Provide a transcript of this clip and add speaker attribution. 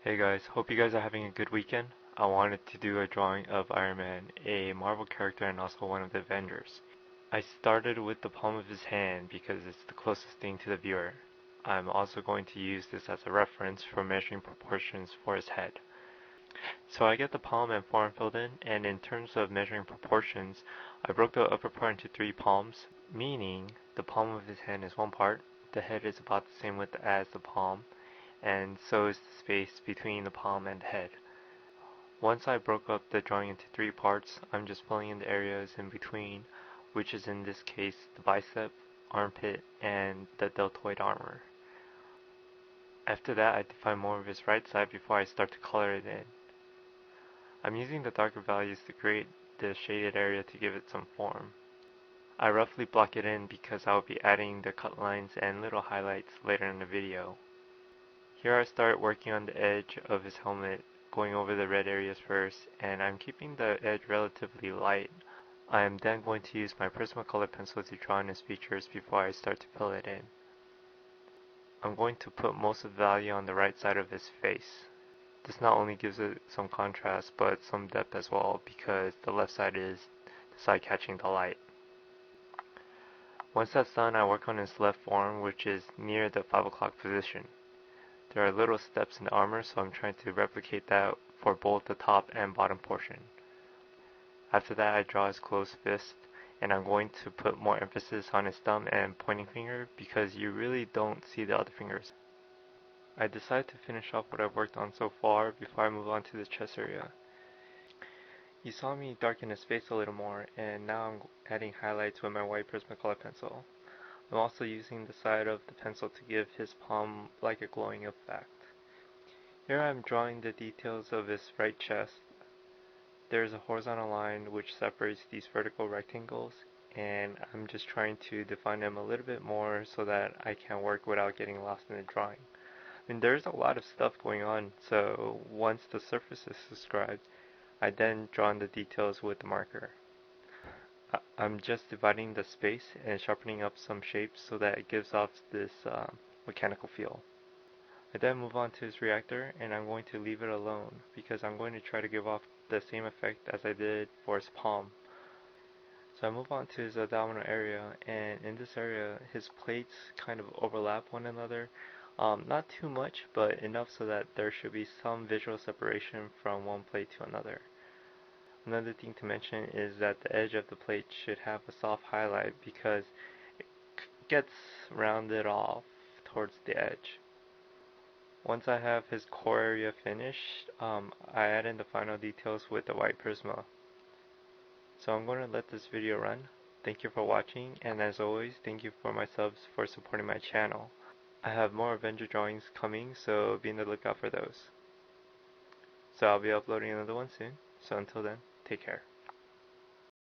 Speaker 1: Hey guys, hope you guys are having a good weekend. I wanted to do a drawing of Iron Man, a Marvel character and also one of the Avengers. I started with the palm of his hand because it's the closest thing to the viewer. I'm also going to use this as a reference for measuring proportions for his head. So I get the palm and forearm filled in, and in terms of measuring proportions, I broke the upper part into 3 palms, meaning the palm of his hand is one part, the head is about the same width as the palm, and so is the space between the palm and the head. Once I broke up the drawing into 3 parts, I'm just filling in the areas in between, which is in this case the bicep, armpit, and the deltoid armor. After that, I define more of his right side before I start to color it in. I'm using the darker values to create the shaded area to give it some form. I roughly block it in because I will be adding the cut lines and little highlights later in the video. Here I start working on the edge of his helmet, going over the red areas first, and I'm keeping the edge relatively light. I am then going to use my Prismacolor pencil to draw in his features before I start to fill it in. I'm going to put most of the value on the right side of his face. This not only gives it some contrast, but some depth as well, because the left side is the side catching the light. Once that's done, I work on his left forearm, which is near the 5 o'clock position. There are little steps in the armor, so I'm trying to replicate that for both the top and bottom portion. After that, I draw his closed fist, and I'm going to put more emphasis on his thumb and pointing finger because you really don't see the other fingers. I decide to finish off what I've worked on so far before I move on to the chest area. You saw me darken his face a little more, and now I'm adding highlights with my white Prismacolor pencil. I'm also using the side of the pencil to give his palm like a glowing effect. Here I'm drawing the details of his right chest. There is a horizontal line which separates these vertical rectangles, and I'm just trying to define them a little bit more so that I can work without getting lost in the drawing. There's a lot of stuff going on, so once the surface is described, I then draw in the details with the marker. I'm just dividing the space and sharpening up some shapes so that it gives off this mechanical feel. I then move on to his reactor, and I'm going to leave it alone because I'm going to try to give off the same effect as I did for his palm. So I move on to his abdominal area, and in this area his plates kind of overlap one another. Not too much, but enough so that there should be some visual separation from one plate to another. Another thing to mention is that the edge of the plate should have a soft highlight because it gets rounded off towards the edge. Once I have his core area finished, I add in the final details with the white Prisma. So I'm going to let this video run. Thank you for watching, and as always, thank you for my subs for supporting my channel. I have more Avenger drawings coming, so be on the lookout for those. So I'll be uploading another one soon. So until then, take care.